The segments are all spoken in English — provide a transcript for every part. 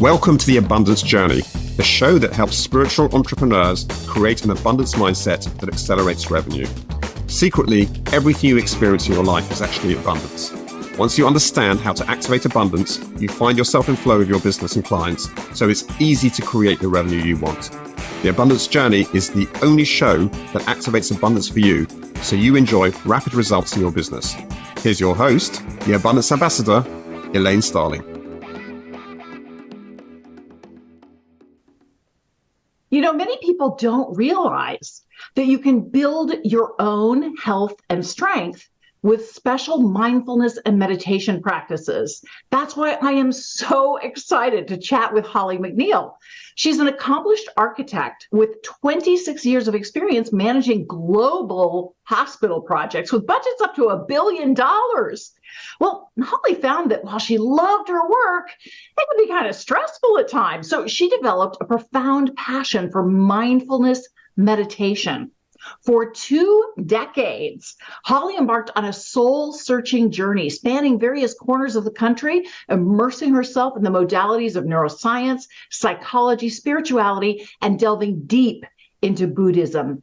Welcome to The Abundance Journey, the show that helps spiritual entrepreneurs create an abundance mindset that accelerates revenue. Secretly, everything you experience in your life is actually abundance. Once you understand how to activate abundance, you find yourself in flow with your business and clients, so it's easy to create the revenue you want. The Abundance Journey is the only show that activates abundance for you, so you enjoy rapid results in your business. Here's your host, the Abundance Ambassador, Elaine Starling. You know, many people don't realize that you can build your own health and strength with special mindfulness and meditation practices. That's why I am so excited to chat with Holly McNeil. She's an accomplished architect with 26 years of experience managing global hospital projects with budgets up to $1 billion. Well, Holly found that while she loved her work, it could be kind of stressful at times. So she developed a profound passion for mindfulness meditation. For 2 decades, Holly embarked on a soul-searching journey spanning various corners of the country, immersing herself in the modalities of neuroscience, psychology, spirituality, and delving deep into Buddhism.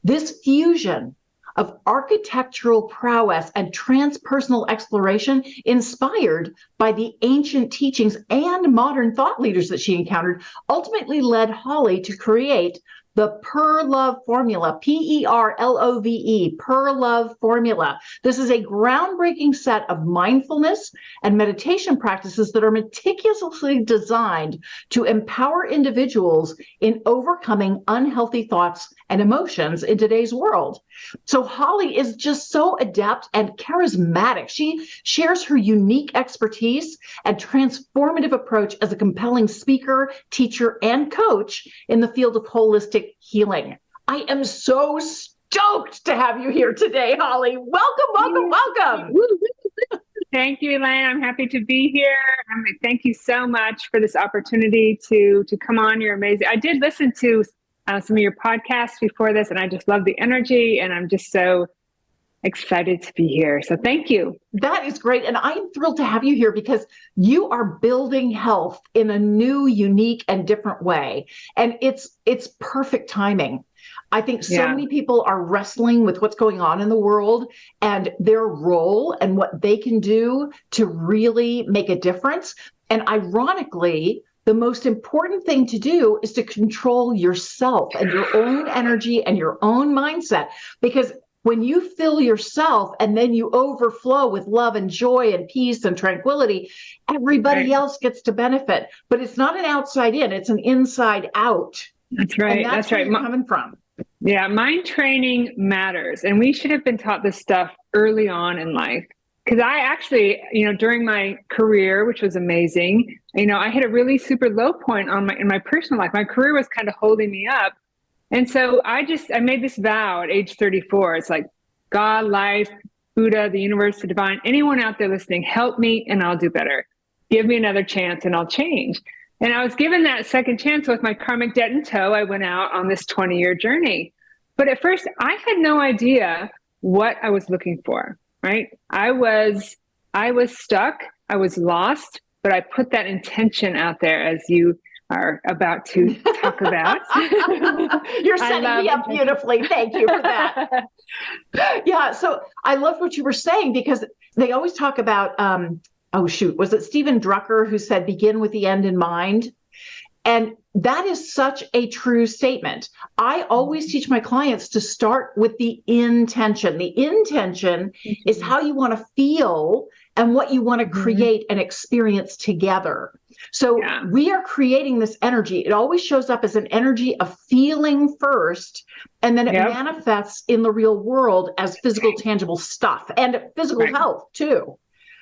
This fusion of architectural prowess and transpersonal exploration, inspired by the ancient teachings and modern thought leaders that she encountered, ultimately led Holly to create the PERLOVE formula, P-E-R-L-O-V-E, PERLOVE formula. This is a groundbreaking set of mindfulness and meditation practices that are meticulously designed to empower individuals in overcoming unhealthy thoughts and emotions in today's world. So Holly is just so adept and charismatic. She shares her unique expertise and transformative approach as a compelling speaker, teacher, and coach in the field of holistic healing. I am so stoked to have you here today, Holly. Welcome. Thank you, Elaine. I'm happy to be here. Thank you so much for this opportunity to come on. You're amazing. I did listen to some of your podcasts before this, and I just love the energy, and I'm just so excited to be here. So thank you. That is great. And I'm thrilled to have you here because you are building health in a new, unique, and different way. And it's perfect timing. I think so many people are wrestling with what's going on in the world and their role and what they can do to really make a difference. And ironically, the most important thing to do is to control yourself and your own energy and your own mindset. Because when you fill yourself and then you overflow with love and joy and peace and tranquility, everybody else gets to benefit. But it's not an outside in, it's an inside out. That's right. And that's where you're coming from. Yeah, mind training matters. And we should have been taught this stuff early on in life. Because I actually, during my career, which was amazing, I hit a really super low point in my personal life. My career was kind of holding me up. And so I made this vow at age 34. It's like, God, life, Buddha, the universe, the divine, anyone out there listening, help me and I'll do better. Give me another chance and I'll change. And I was given that second chance with my karmic debt in tow. I went out on this 20-year journey. But at first, I had no idea what I was looking for, right? I was stuck. I was lost, but I put that intention out there as you are about to talk about. You're setting me up beautifully. Thank you for that. Yeah. So I love what you were saying because they always talk about, was it Stephen Drucker who said, begin with the end in mind? And that is such a true statement. I always teach my clients to start with the intention. The intention is how you want to feel and what you want to create and experience together. So we are creating this energy. It always shows up as an energy of feeling first, and then it manifests in the real world as physical, tangible stuff and physical health too.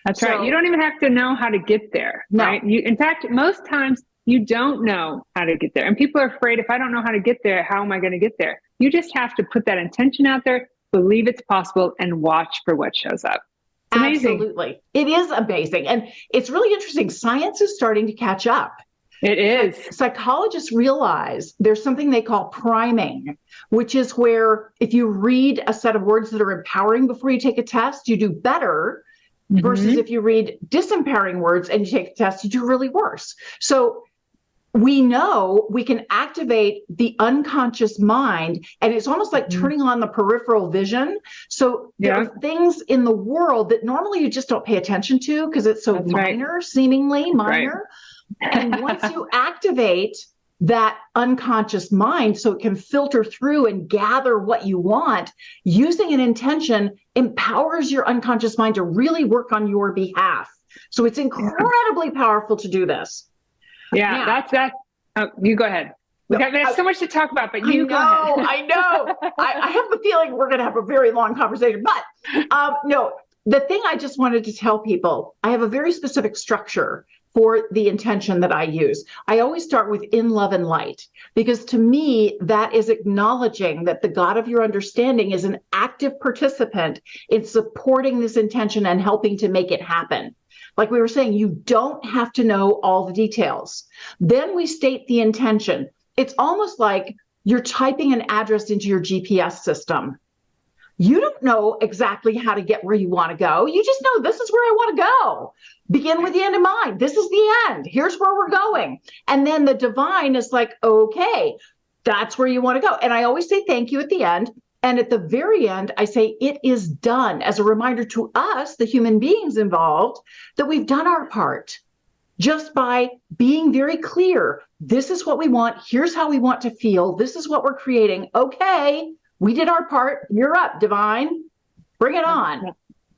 That's right. You don't even have to know how to get there, right? In fact, most times you don't know how to get there. And people are afraid, if I don't know how to get there, how am I going to get there? You just have to put that intention out there, believe it's possible, and watch for what shows up. It's amazing. Absolutely. It is amazing. And it's really interesting. Science is starting to catch up. It is. Psychologists realize there's something they call priming, which is where if you read a set of words that are empowering before you take a test, you do better. Versus if you read disempowering words and you take a test, you do really worse. So we know we can activate the unconscious mind, and it's almost like turning on the peripheral vision. So there are things in the world that normally you just don't pay attention to because it's so minor, seemingly minor. And once you activate that unconscious mind so it can filter through and gather what you want, using an intention empowers your unconscious mind to really work on your behalf. So it's incredibly powerful to do this. Yeah, that's that. Oh, you go ahead. There's so much to talk about, but you go ahead. I know. I have the feeling we're going to have a very long conversation, but no, the thing I just wanted to tell people, I have a very specific structure for the intention that I use. I always start with in love and light, because to me, that is acknowledging that the God of your understanding is an active participant in supporting this intention and helping to make it happen. Like we were saying, you don't have to know all the details. Then we state the intention. It's almost like you're typing an address into your GPS system. You don't know exactly how to get where you want to go. You just know this is where I want to go. Begin with the end in mind. This is the end. Here's where we're going. And then the divine is like, okay, that's where you want to go. And I always say thank you at the end. And at the very end, I say, it is done, as a reminder to us, the human beings involved, that we've done our part just by being very clear. This is what we want. Here's how we want to feel. This is what we're creating. Okay, we did our part. You're up, divine. Bring it on.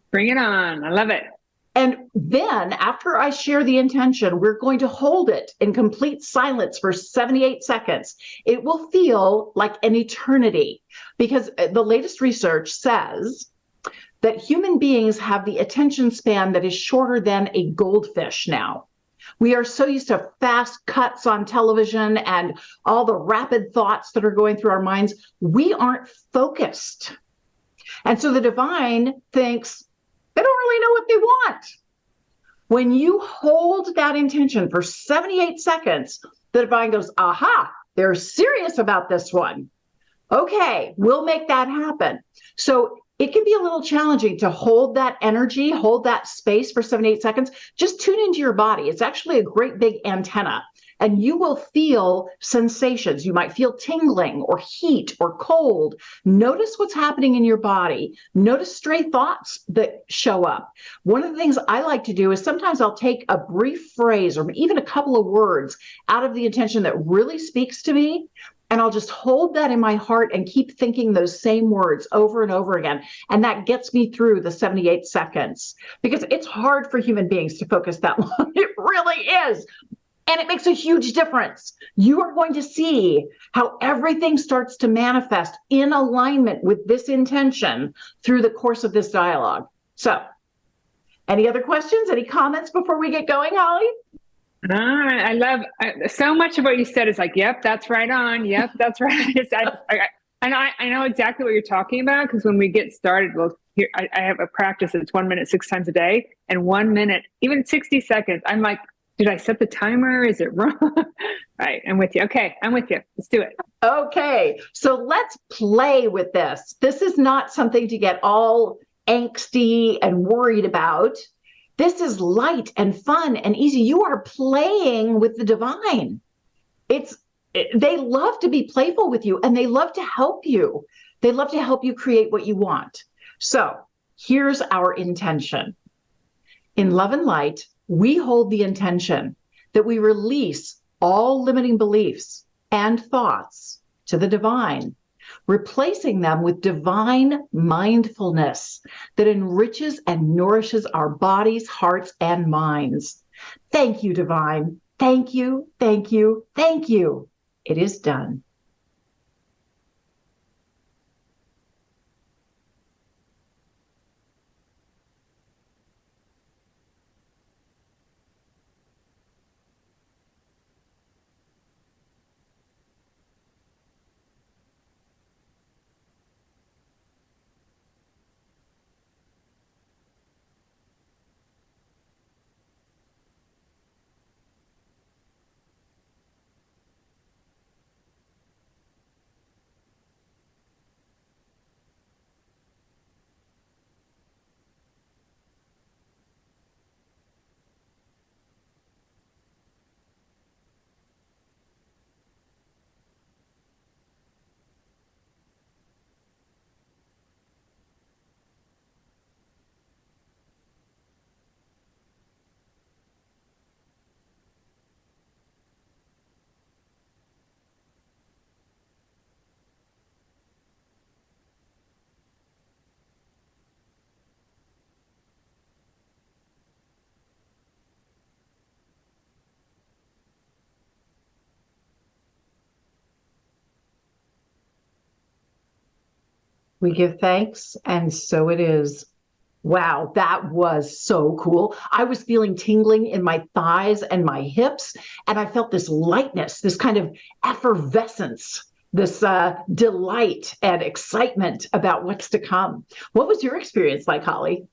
Bring it on. I love it. And then after I share the intention, we're going to hold it in complete silence for 78 seconds. It will feel like an eternity, because the latest research says that human beings have the attention span that is shorter than a goldfish now. We are so used to fast cuts on television and all the rapid thoughts that are going through our minds. We aren't focused. And so the divine thinks, they don't really know what they want. When you hold that intention for 78 seconds, the divine goes, aha, they're serious about this one. Okay, we'll make that happen. So it can be a little challenging to hold that energy, hold that space for 78 seconds. Just tune into your body. It's actually a great big antenna. And you will feel sensations. You might feel tingling or heat or cold. Notice what's happening in your body. Notice stray thoughts that show up. One of the things I like to do is sometimes I'll take a brief phrase or even a couple of words out of the intention that really speaks to me, and I'll just hold that in my heart and keep thinking those same words over and over again. And that gets me through the 78 seconds, because it's hard for human beings to focus that long. It really is. And it makes a huge difference. You are going to see how everything starts to manifest in alignment with this intention through the course of this dialogue. So, any other questions, any comments before we get going, Holly? I love so much of what you said is like, yep, that's right on. Yep, that's right. I know exactly what you're talking about, because when we get started, here I have a practice that's 1 minute, 6 times a day, and 1 minute, even 60 seconds. I'm like, did I set the timer? Is it wrong? Right, I'm with you. Okay, I'm with you. Let's do it. Okay, so let's play with this. This is not something to get all angsty and worried about. This is light and fun and easy. You are playing with the divine. They love to be playful with you, and they love to help you. They love to help you create what you want. So here's our intention. In love and light, we hold the intention that we release all limiting beliefs and thoughts to the divine, replacing them with divine mindfulness that enriches and nourishes our bodies, hearts, and minds. Thank you, divine. Thank you, thank you, thank you. It is done. We give thanks, and so it is. Wow, that was so cool. I was feeling tingling in my thighs and my hips, and I felt this lightness, this kind of effervescence, this delight and excitement about what's to come. What was your experience like, Holly?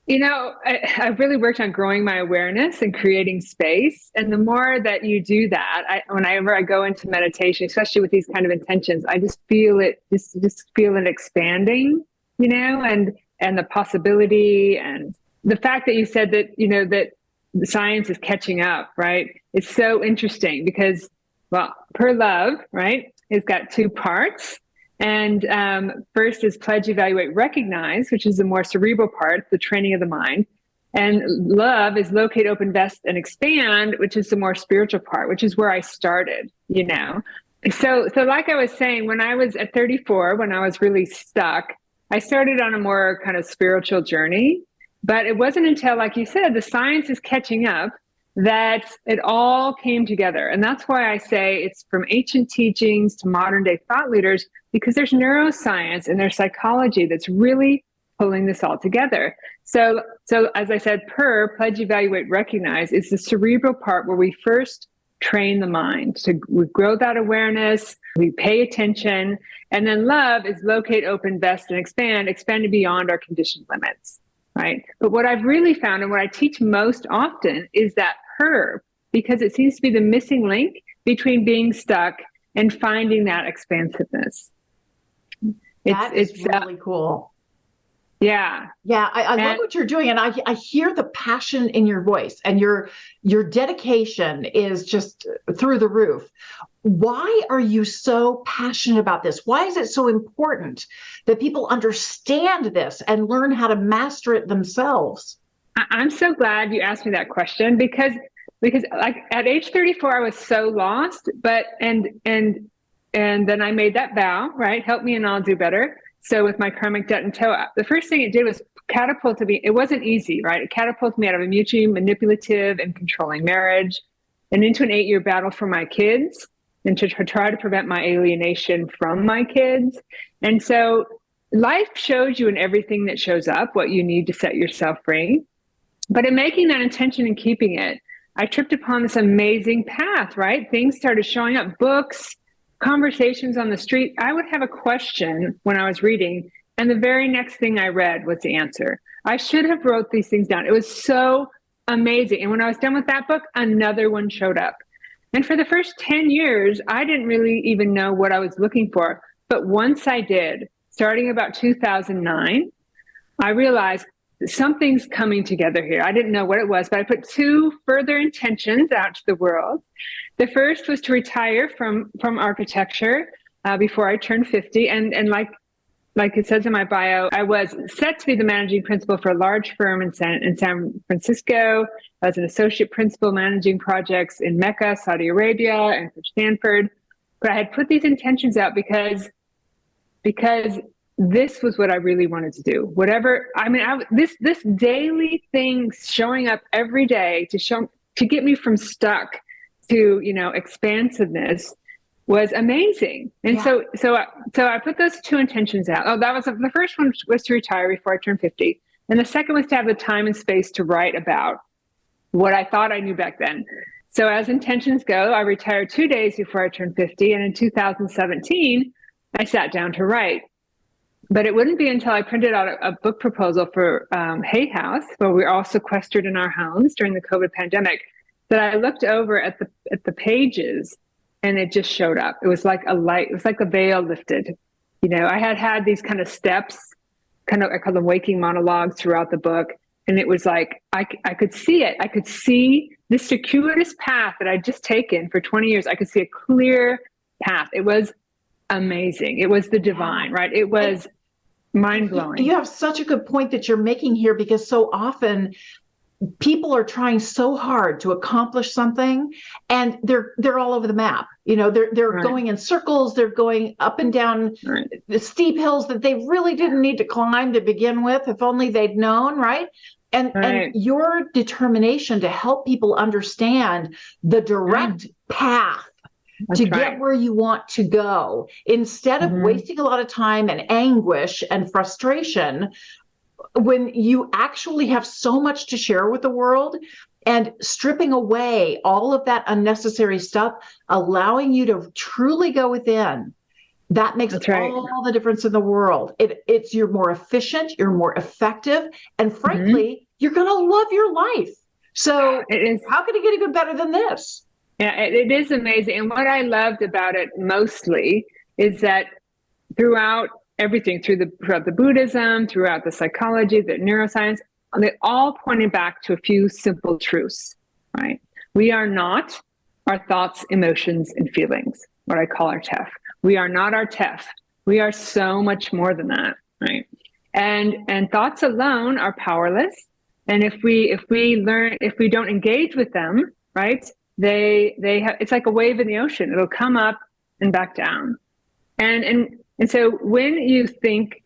I've really worked on growing my awareness and creating space. And the more that you do that, whenever I go into meditation, especially with these kind of intentions, I just feel it, just feel it expanding, and the possibility and the fact that you said that, that the science is catching up, right? It's so interesting because, well, Per Love, right, it's got two parts. And first is pledge, evaluate, recognize, which is the more cerebral part, the training of the mind. And love is locate, open, invest, and expand, which is the more spiritual part, which is where I started, So like I was saying, when I was at 34, when I was really stuck, I started on a more kind of spiritual journey. But it wasn't until, like you said, the science is catching up that it all came together. And that's why I say it's from ancient teachings to modern day thought leaders, because there's neuroscience and there's psychology that's really pulling this all together. So as I said, pledge, evaluate, recognize is the cerebral part where we first train the mind. So we grow that awareness, we pay attention, and then love is locate, open, invest, and expand beyond our conditioned limits. Right. But what I've really found and what I teach most often is that because it seems to be the missing link between being stuck and finding that expansiveness. It's really cool. Yeah. Yeah. I love what you're doing. And I hear the passion in your voice, and your dedication is just through the roof. Why are you so passionate about this? Why is it so important that people understand this and learn how to master it themselves? I'm so glad you asked me that question because like at age 34, I was so lost, and then I made that vow, right? Help me and I'll do better. So with my karmic debt in tow, the first thing it did was catapult me. It wasn't easy, right? It catapulted me out of a mutually manipulative and controlling marriage and into an 8-year battle for my kids and to try to prevent my alienation from my kids. And so life shows you in everything that shows up what you need to set yourself free. But in making that intention and keeping it, I tripped upon this amazing path, right? Things started showing up, books, conversations on the street. I would have a question when I was reading, and the very next thing I read was the answer. I should have wrote these things down. It was so amazing. And when I was done with that book, another one showed up. And for the first 10 years, I didn't really even know what I was looking for. But once I did, starting about 2009, I realized something's coming together here. I didn't know what it was, but I put 2 further intentions out to the world. The first was to retire from architecture before I turned 50. And like it says in my bio, I was set to be the managing principal for a large firm in San Francisco. I was an associate principal managing projects in Mecca, Saudi Arabia, and for Stanford. But I had put these intentions out because this was what I really wanted to do. This daily thing showing up every day to get me from stuck to, expansiveness was amazing. And so I put those 2 intentions out. Oh, that was the first one was to retire before I turned 50. And the second was to have the time and space to write about what I thought I knew back then. So as intentions go, I retired 2 days before I turned 50. And in 2017, I sat down to write. But it wouldn't be until I printed out a book proposal for Hay House, where we were all sequestered in our homes during the COVID pandemic, that I looked over at the pages, and it just showed up. It was like a light. It was like a veil lifted. I had these kind of steps, I call them waking monologues throughout the book, and it was like I could see it. I could see this circuitous path that I'd just taken for 20 years. I could see a clear path. It was amazing. It was the divine, right? It was mind-blowing. You have such a good point that you're making here, because so often people are trying so hard to accomplish something, and they're all over the map. They're right. Going in circles. They're going up and down the steep hills that they really didn't need to climb to begin with, if only they'd known, right? And your determination to help people understand the direct path to get where you want to go, instead of wasting a lot of time and anguish and frustration when you actually have so much to share with the world, and stripping away all of that unnecessary stuff, allowing you to truly go within. That makes all the difference in the world. It's you're more efficient, you're more effective, and frankly, you're going to love your life. So how could it get even better than this? Yeah, it is amazing. And what I loved about it mostly is that throughout everything, throughout the Buddhism, throughout the psychology, the neuroscience, they all pointed back to a few simple truths, right? We are not our thoughts, emotions, and feelings, what I call our TEF. We are not our TEF. We are so much more than that, right? And thoughts alone are powerless. And if we don't engage with them, right? It's like a wave in the ocean. It'll come up and back down. And so when you think,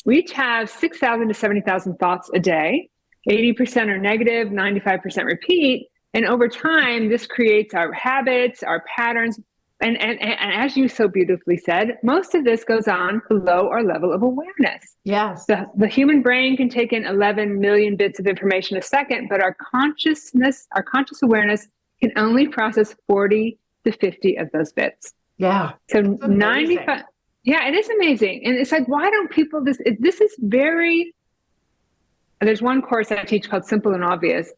we each have 6,000 to 70,000 thoughts a day. 80% are negative, 95% repeat. And over time, this creates our habits, our patterns. And as you so beautifully said, most of this goes on below our level of awareness. Yes. The human brain can take in 11 million bits of information a second, but our conscious awareness can only process 40 to 50 of those bits. Yeah. So 95. Yeah, it is amazing. And it's like, why don't people, this is very, there's one course I teach called Simple and Obvious,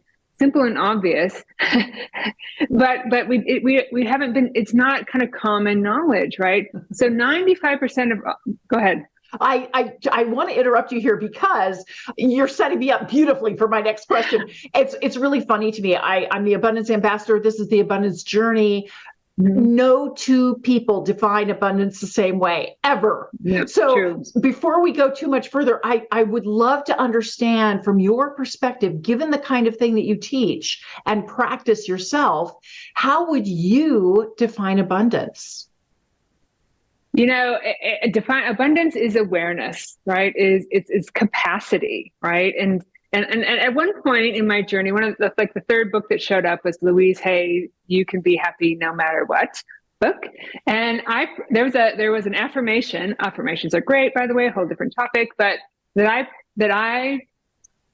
but we haven't been, it's not kind of common knowledge, right? So 95% of, go ahead. I want to interrupt you here because you're setting me up beautifully for my next question. It's really funny to me. I'm the abundance ambassador. This is the abundance journey. No two people define abundance the same way ever. Yeah, so true. Before we go too much further, I would love to understand from your perspective, given the kind of thing that you teach and practice yourself, how would you define abundance? Define abundance is awareness, right? It's capacity, right? And at one point in my journey, one of the third book that showed up was Louise Hay, You Can Be Happy No Matter What book. And there was an affirmation. Affirmations are great, by the way, a whole different topic, but that I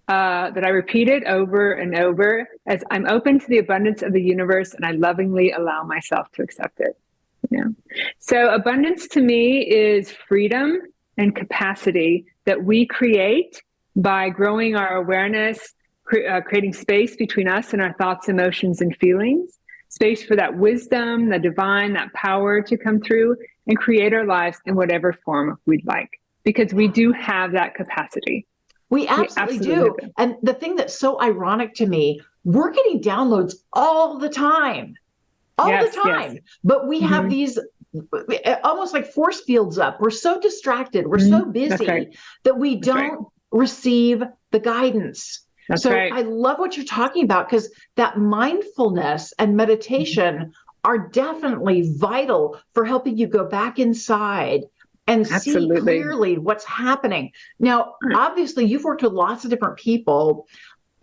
repeated over and over as I'm open to the abundance of the universe and I lovingly allow myself to accept it. Yeah. So abundance to me is freedom and capacity that we create by growing our awareness, creating space between us and our thoughts, emotions, and feelings, space for that wisdom, the divine, that power to come through and create our lives in whatever form we'd like, because we do have that capacity. We absolutely do. And the thing that's so ironic to me, we're getting downloads all the time. Yes. But we have these almost like force fields up. We're so distracted. We're so busy that we don't receive the guidance. I love what you're talking about, because that mindfulness and meditation are definitely vital for helping you go back inside and see clearly what's happening. Now, obviously, you've worked with lots of different people.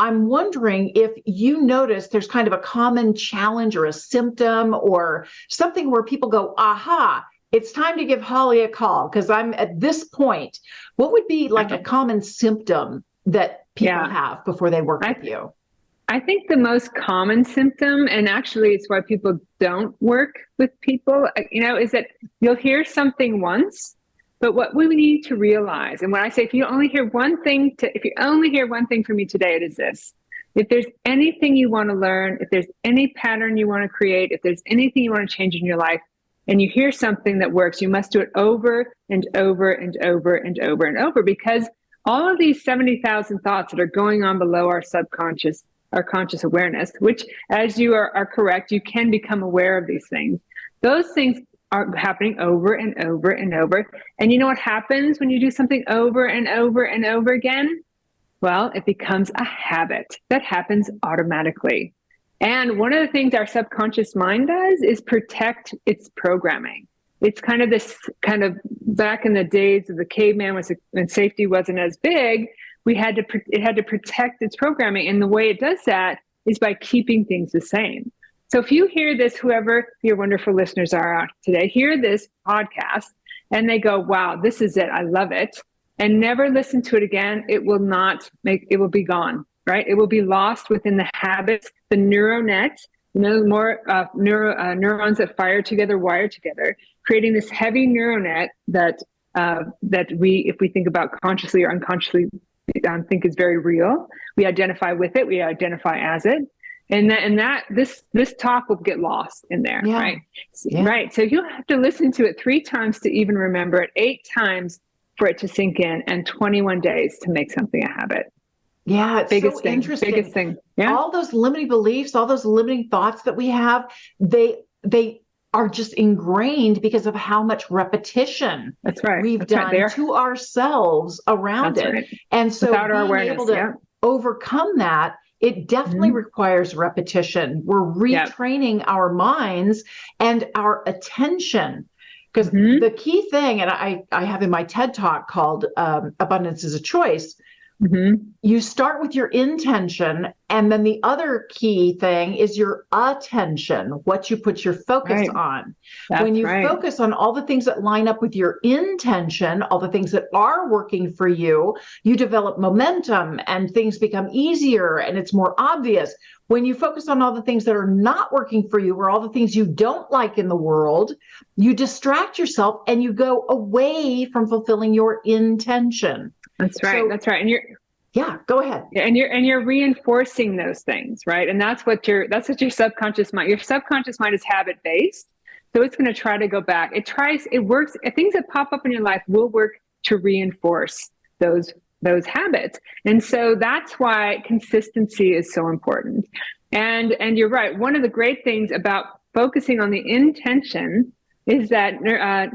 I'm wondering if you notice there's kind of a common challenge or a symptom or something where people go, aha, it's time to give Holly a call because I'm at this point. What would be like a common symptom that people have before they work with you? I think the most common symptom, and actually it's why people don't work with people, is that you'll hear something once, but what we need to realize, and when I say, if you only hear one thing from me today, it is this. If there's anything you want to learn, if there's any pattern you want to create, if there's anything you want to change in your life, and you hear something that works, you must do it over and over and over and over and over, because all of these 70,000 thoughts that are going on below our subconscious, our conscious awareness, which, as you are correct, you can become aware of these things. Those things are happening over and over and over. And you know what happens when you do something over and over and over again? Well, it becomes a habit that happens automatically. And one of the things our subconscious mind does is protect its programming. It's kind of this back in the days of the caveman when safety wasn't as big, it had to protect its programming. And the way it does that is by keeping things the same. So if you hear this, whoever your wonderful listeners are out today, hear this podcast and they go, wow, this is it. I love it. And never listen to it again. It will be gone, right? It will be lost within the habits, the neuronet, more neurons that fire together, wire together, creating this heavy neuronet that we, if we think about consciously or unconsciously, think is very real. We identify with it. We identify as it. And this talk will get lost in there, right? Yeah. Right. So you have to listen to it 3 times to even remember it, 8 times for it to sink in, and 21 days to make something a habit. Yeah, it's biggest so thing, interesting. Biggest thing. Yeah. All those limiting beliefs, all those limiting thoughts that we have, they are just ingrained because of how much repetition we've done to ourselves around it. Right. And so without our awareness, able to overcome that, it definitely requires repetition. We're retraining our minds and our attention. Because the key thing, and I have in my TED Talk called Abundance is a Choice, you start with your intention, and then the other key thing is your attention, what you put your focus on. When you focus on all the things that line up with your intention, all the things that are working for you, you develop momentum and things become easier and it's more obvious. When you focus on all the things that are not working for you or all the things you don't like in the world, you distract yourself and you go away from fulfilling your intention. That's right. So, that's right. And go ahead. Yeah, and you're reinforcing those things, right? And that's what your subconscious mind. Your subconscious mind is habit based, so it's going to try to go back. It works. Things that pop up in your life will work to reinforce those habits, and so that's why consistency is so important. And you're right. One of the great things about focusing on the intention is that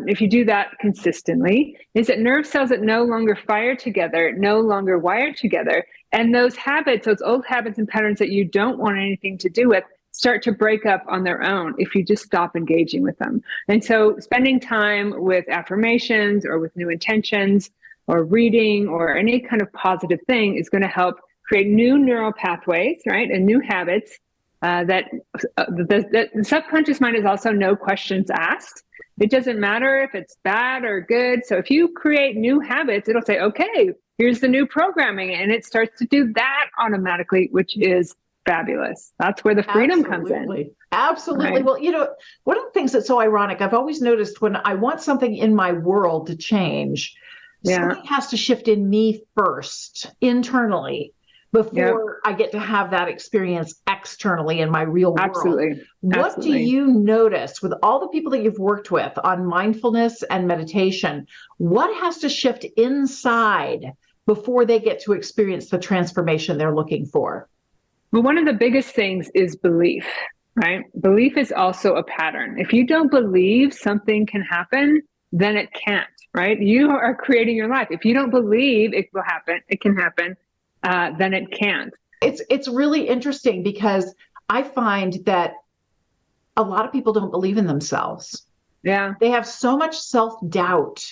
if you do that consistently, is that nerve cells that no longer fire together, no longer wire together. And those habits, those old habits and patterns that you don't want anything to do with, start to break up on their own if you just stop engaging with them. And so spending time with affirmations or with new intentions or reading or any kind of positive thing is going to help create new neural pathways, right? And new habits. The subconscious mind is also no questions asked. It doesn't matter if it's bad or good. So if you create new habits, it'll say, okay, here's the new programming. And it starts to do that automatically, which is fabulous. That's where the freedom comes in. Absolutely. Right. Well, one of the things that's so ironic, I've always noticed when I want something in my world to change, something has to shift in me first, internally, before I get to have that experience externally in my real world. Absolutely. What do you notice with all the people that you've worked with on mindfulness and meditation? What has to shift inside before they get to experience the transformation they're looking for? Well, one of the biggest things is belief, right? Belief is also a pattern. If you don't believe something can happen, then it can't, right? You are creating your life. If you don't believe it will happen, it can happen, then it can't. It's really interesting because I find that a lot of people don't believe in themselves. Yeah. They have so much self-doubt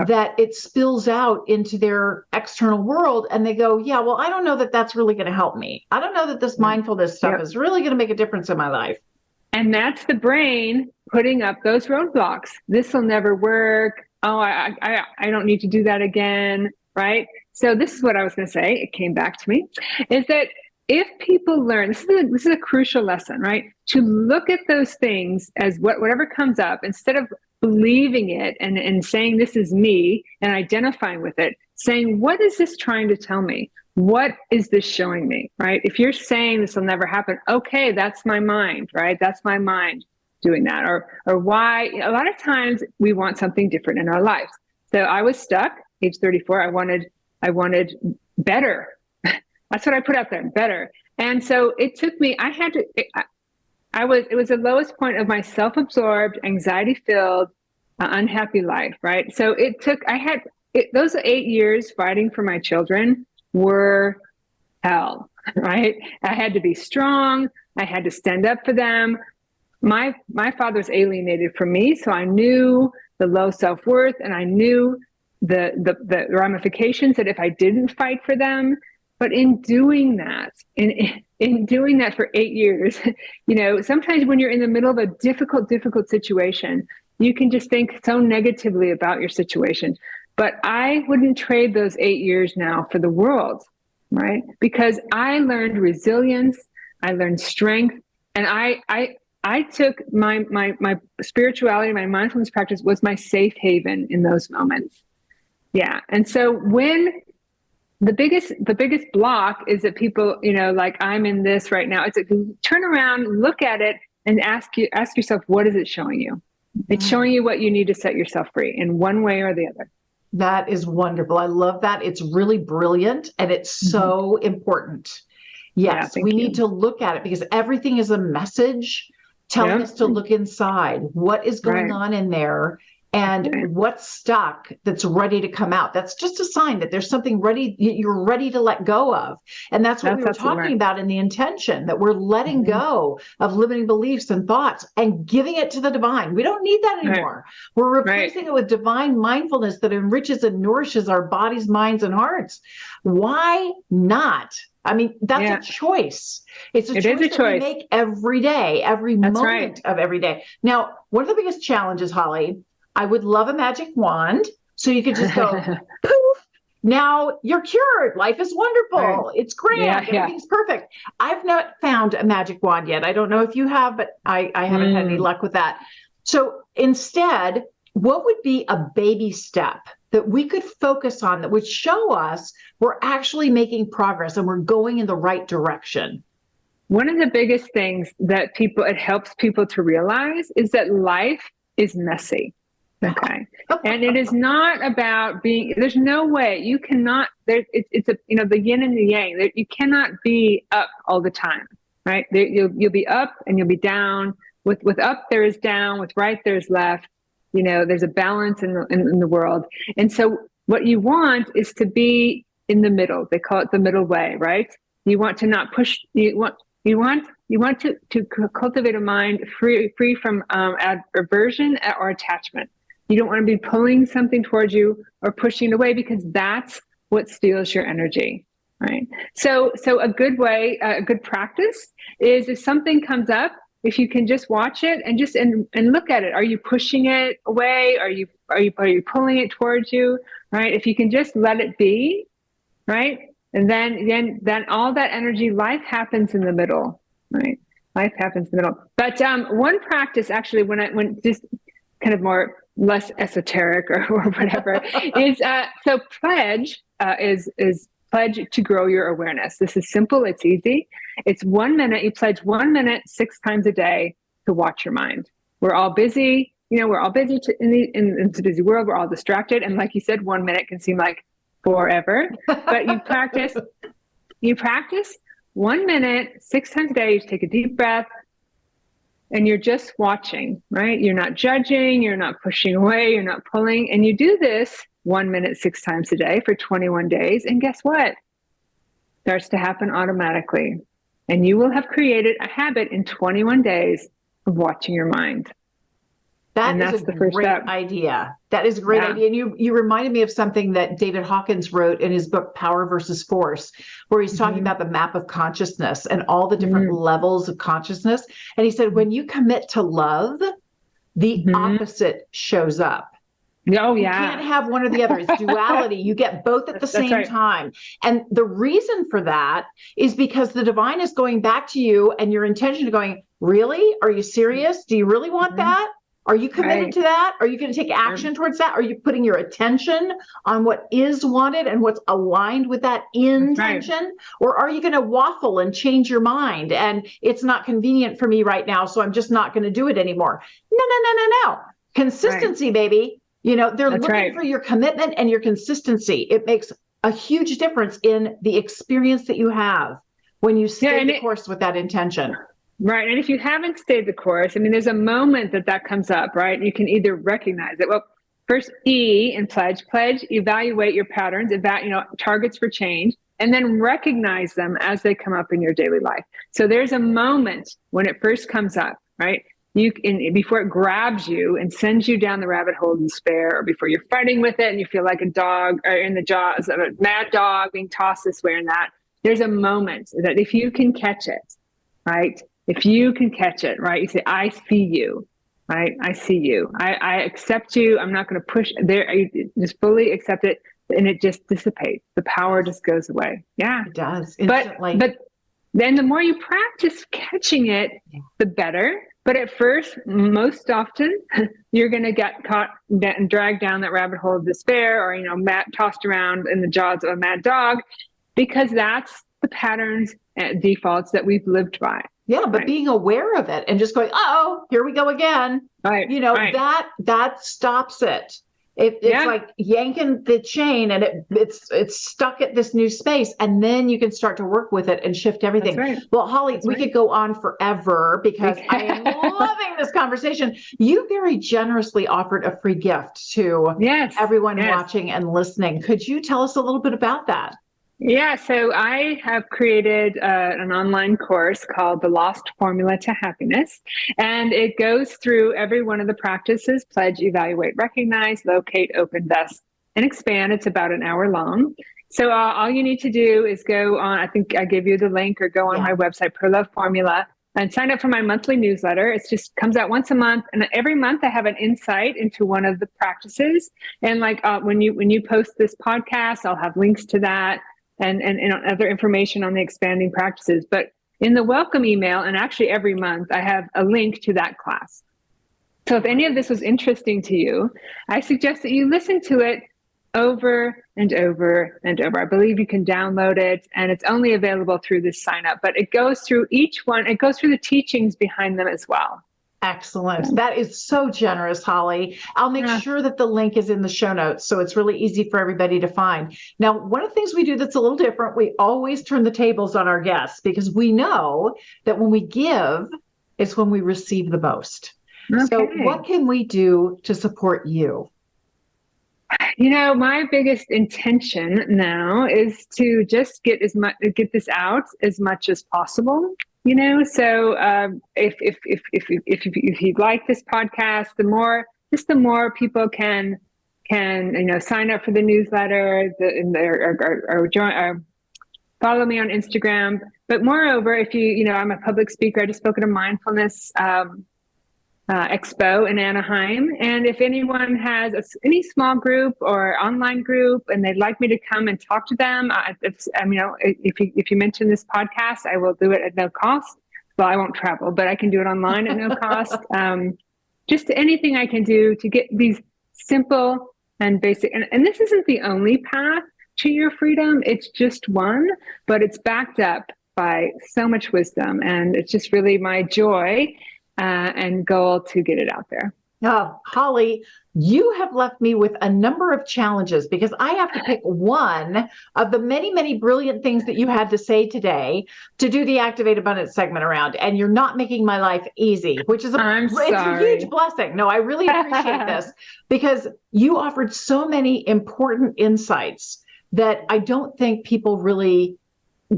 that it spills out into their external world, and they go, yeah, well, I don't know that that's really going to help me. I don't know that this mindfulness stuff is really going to make a difference in my life. And that's the brain putting up those roadblocks. This will never work. Oh, I don't need to do that again. Right. So this is what I was going to say. It came back to me, is that if people learn, this is a crucial lesson, right? To look at those things as whatever comes up, instead of believing it and saying this is me and identifying with it, saying, what is this trying to tell me? What is this showing me? Right? If you're saying this will never happen, okay, that's my mind, right? That's my mind doing that. Or why a lot of times we want something different in our lives. So I was stuck. Age 34, I wanted better. That's what I put out there, better. And so it took me, it was the lowest point of my self-absorbed, anxiety-filled, unhappy life, right? So those 8 years fighting for my children were hell, right? I had to be strong. I had to stand up for them. My father was alienated from me, so I knew the low self-worth, and I knew the ramifications that if I didn't fight for them. But in doing that, in doing that for 8 years, sometimes when you're in the middle of a difficult situation, you can just think so negatively about your situation. But I wouldn't trade those 8 years now for the world, right? Because I learned resilience, I learned strength, and I took my spirituality, my mindfulness practice was my safe haven in those moments. Yeah. And so when the biggest block is that people, like I'm in this right now, it's like, turn around, look at it, and ask yourself, what is it showing you? It's showing you what you need to set yourself free in one way or the other. That is wonderful. I love that. It's really brilliant, and it's so important. Yes, we need to look at it because everything is a message telling us to look inside. What is going on in there, and what's stuck that's ready to come out? That's just a sign that there's something ready, you're ready to let go of. And that's what we were talking about in the intention, that we're letting go of limiting beliefs and thoughts and giving it to the divine. We don't need that anymore. We're replacing it with divine mindfulness that enriches and nourishes our bodies, minds, and hearts. Why not? I mean, that's a choice. It's a choice that we make every day, every moment of every day. Now, one of the biggest challenges, Holly, I would love a magic wand so you could just go poof. Now you're cured. Life is wonderful. It's grand. Everything's perfect. I've not found a magic wand yet. I don't know if you have, but I haven't had any luck with that. So instead, what would be a baby step that we could focus on that would show us we're actually making progress and we're going in the right direction? One of the biggest things that it helps people to realize is that life is messy. Okay. And it is not about there's no way you cannot, it's the yin and the yang. You cannot be up all the time, right? You'll be up and you'll be down. With up, there is down. With right, there's left. There's a balance in the world. And so what you want is to be in the middle. They call it the middle way, right? You want to not push, you want to cultivate a mind free from aversion or attachment. You don't want to be pulling something towards you or pushing it away, because that's what steals your energy, right? So a good way, a good practice is, if something comes up, if you can just watch it and look at it. Are you pushing it away? Are you pulling it towards you? Right? If you can just let it be, right? And then all that energy, life happens in the middle, right? Life happens in the middle. But one practice, actually, when just kind of less esoteric or whatever, is so pledge is pledge to grow your awareness. This is simple. It's easy. It's 1 minute. You pledge 1 minute 6 times a day to watch your mind. We're all busy. We're all busy in this busy world. We're all distracted. And like you said, 1 minute can seem like forever. But you practice 1 minute 6 times a day. You take a deep breath. And you're just watching, right? You're not judging, you're not pushing away, you're not pulling. And you do this 1 minute 6 times a day for 21 days. And guess what? Starts to happen automatically. And you will have created a habit in 21 days of watching your mind. That's a great idea. That is a great idea. And you reminded me of something that David Hawkins wrote in his book, Power versus Force, where he's talking about the map of consciousness and all the different levels of consciousness. And he said, when you commit to love, the opposite shows up. Oh, You can't have one or the other. It's duality. You get both at the same time. And the reason for that is because the divine is going back to you, and your intention of going, really? Are you serious? Do you really want that? Are you committed to that? Are you going to take action towards that? Are you putting your attention on what is wanted and what's aligned with that intention? Or are you going to waffle and change your mind? And it's not convenient for me right now, so I'm just not going to do it anymore. No. Consistency, baby. They're looking for your commitment and your consistency. It makes a huge difference in the experience that you have when you stay the course with that intention. Right. And if you haven't stayed the course, there's a moment that comes up, right? You can either recognize it. Well, first, E in pledge, evaluate your patterns, targets for change, and then recognize them as they come up in your daily life. So there's a moment when it first comes up, right? Before it grabs you and sends you down the rabbit hole of despair, or before you're fighting with it and you feel like a dog, or in the jaws of a mad dog being tossed this way and that. there's a moment that if you can catch it, right? If you can catch it, right? You say, I see you, right? I see you. I accept you. I'm not going to push there. You just fully accept it. And it just dissipates. The power just goes away. Yeah. It does instantly. But then the more you practice catching it, the better. But at first, most often, you're going to get caught and dragged down that rabbit hole of despair, or, tossed around in the jaws of a mad dog, because that's the patterns and defaults that we've lived by. Yeah, but being aware of it and just going, oh, here we go again. Right. That stops it. It's like yanking the chain, and it's stuck at this new space, and then you can start to work with it and shift everything. That's right. Well, Holly, we could go on forever because I am loving this conversation. You very generously offered a free gift to everyone watching and listening. Could you tell us a little bit about that? Yeah, so I have created an online course called The Lost Formula to Happiness, and it goes through every one of the practices: pledge, evaluate, recognize, locate, open, vest, and expand. It's about an hour long. So all you need to do is go on, I think I gave you the link, or go on my website, Pro Love Formula, and sign up for my monthly newsletter. It just comes out once a month, and every month I have an insight into one of the practices. And like when you post this podcast, I'll have links to that. And other information on the expanding practices. But in the welcome email, and actually every month, I have a link to that class. So if any of this was interesting to you, I suggest that you listen to it over and over and over. I believe you can download it, and it's only available through this sign up, but it goes through each one. It goes through the teachings behind them as well. Excellent. That is so generous, Holly. I'll make sure that the link is in the show notes, so it's really easy for everybody to find. Now, one of the things we do that's a little different, we always turn the tables on our guests, because we know that when we give, it's when we receive the most. Okay. So what can we do to support you? My biggest intention now is to just get this out as much as possible. So if you like this podcast, the more people can sign up for the newsletter, or join, follow me on Instagram. But moreover, if I'm a public speaker. I just spoke at a mindfulness expo in Anaheim, and if anyone has any small group or online group and they'd like me to come and talk to them, if you mention this podcast, I will do it at no cost. Well, I won't travel, but I can do it online at no cost. Just anything I can do to get these simple and basic, and this isn't the only path to your freedom. It's just one, but it's backed up by so much wisdom, and it's just really my joy and goal to get it out there. Oh, Holly, you have left me with a number of challenges, because I have to pick one of the many, many brilliant things that you had to say today to do the Activate Abundance segment around. And you're not making my life easy, which is it's a huge blessing. No, I really appreciate this, because you offered so many important insights that I don't think people really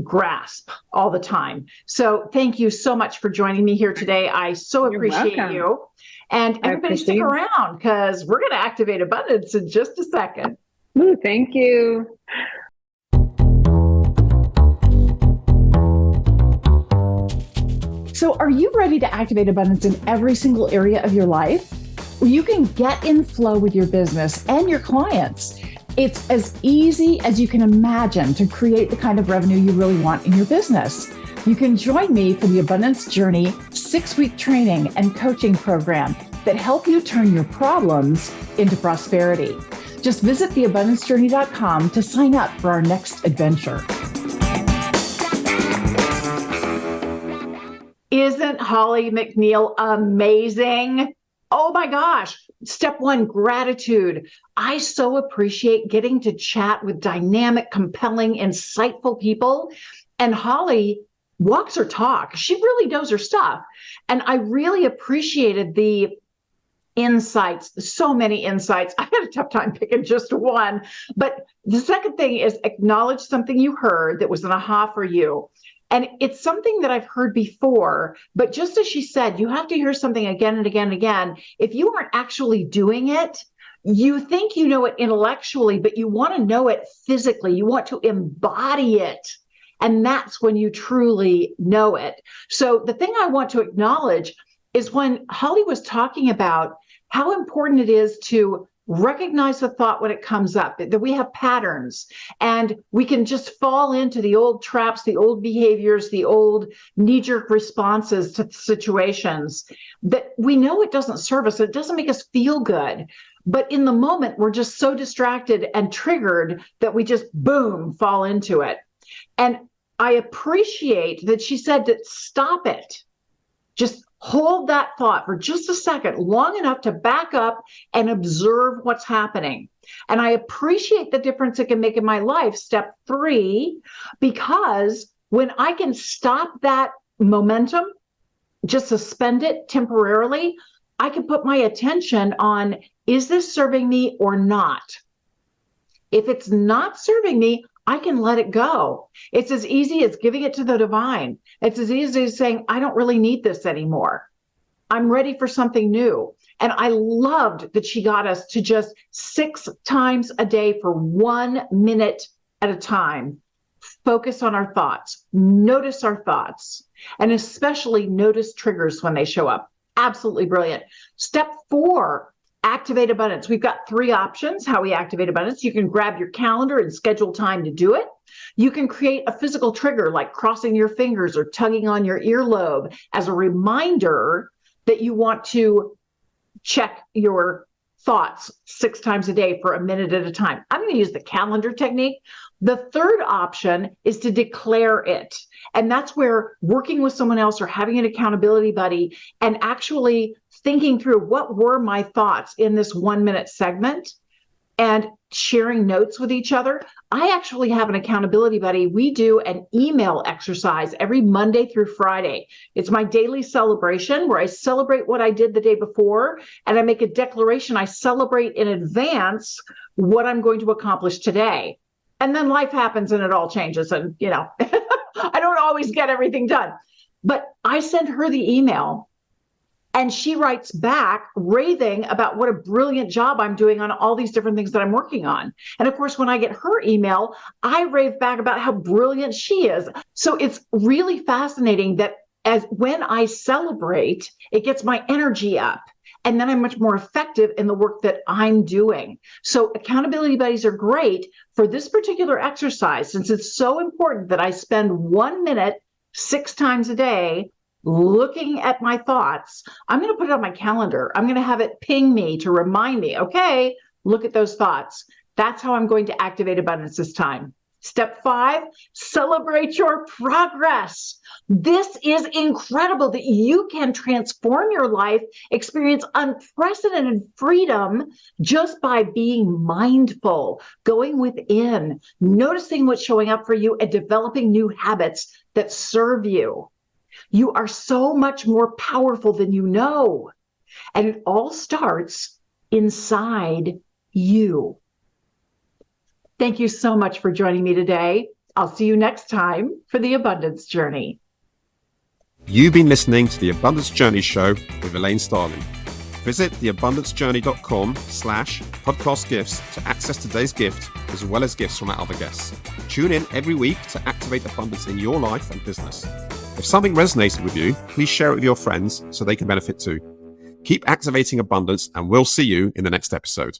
grasp all the time. So thank you so much for joining me here today. I so appreciate you. And everybody stick around, because we're going to activate abundance in just a second. Ooh, thank you. So are you ready to activate abundance in every single area of your life? Well, you can get in flow with your business and your clients. It's as easy as you can imagine to create the kind of revenue you really want in your business. You can join me for the Abundance Journey 6-week training and coaching program that help you turn your problems into prosperity. Just visit theabundancejourney.com to sign up for our next adventure. Isn't Holly McNeil amazing? Oh my gosh. Step 1, gratitude. I so appreciate getting to chat with dynamic, compelling, insightful people. And Holly walks her talk. She really knows her stuff. And I really appreciated the insights, so many insights. I had a tough time picking just one. But the second thing is acknowledge something you heard that was an aha for you. And it's something that I've heard before, but just as she said, you have to hear something again and again and again. If you aren't actually doing it, you think you know it intellectually, but you want to know it physically. You want to embody it. And that's when you truly know it. So the thing I want to acknowledge is when Holly was talking about how important it is to recognize the thought when it comes up, that we have patterns and we can just fall into the old traps, the old behaviors, the old knee-jerk responses to situations that we know it doesn't serve us. It doesn't make us feel good. But in the moment, we're just so distracted and triggered that we just, boom, fall into it. And I appreciate that she said to stop it. Just hold that thought for just a second, long enough to back up and observe what's happening. And I appreciate the difference it can make in my life, step 3, because when I can stop that momentum, just suspend it temporarily, I can put my attention on, is this serving me or not? If it's not serving me, I can let it go. It's as easy as giving it to the divine. It's as easy as saying, I don't really need this anymore. I'm ready for something new. And I loved that she got us to just 6 times a day for 1 minute at a time. Focus on our thoughts, notice our thoughts, and especially notice triggers when they show up. Absolutely brilliant. Step 4, activate abundance. We've got 3 options how we activate abundance. You can grab your calendar and schedule time to do it. You can create a physical trigger like crossing your fingers or tugging on your earlobe as a reminder that you want to check your thoughts 6 times a day for a minute at a time. I'm going to use the calendar technique. The third option is to declare it. And that's where working with someone else or having an accountability buddy and actually thinking through what were my thoughts in this 1 minute segment and sharing notes with each other. I actually have an accountability buddy. We do an email exercise every Monday through Friday. It's my daily celebration where I celebrate what I did the day before and I make a declaration. I celebrate in advance what I'm going to accomplish today. And then life happens and it all changes. And, I don't always get everything done. But I send her the email and she writes back raving about what a brilliant job I'm doing on all these different things that I'm working on. And of course, when I get her email, I rave back about how brilliant she is. So it's really fascinating that when I celebrate, it gets my energy up. And then I'm much more effective in the work that I'm doing. So accountability buddies are great for this particular exercise, since it's so important that I spend 1 minute 6 times a day looking at my thoughts. I'm going to put it on my calendar. I'm going to have it ping me to remind me, okay, look at those thoughts. That's how I'm going to activate abundance this time. Step 5, celebrate your progress. This is incredible that you can transform your life, experience unprecedented freedom just by being mindful, going within, noticing what's showing up for you, and developing new habits that serve you. You are so much more powerful than you know. And it all starts inside you. Thank you so much for joining me today. I'll see you next time for the Abundance Journey. You've been listening to the Abundance Journey Show with Elaine Starling. Visit theabundancejourney.com/podcast gifts to access today's gift, as well as gifts from our other guests. Tune in every week to activate abundance in your life and business. If something resonated with you, please share it with your friends so they can benefit too. Keep activating abundance, and we'll see you in the next episode.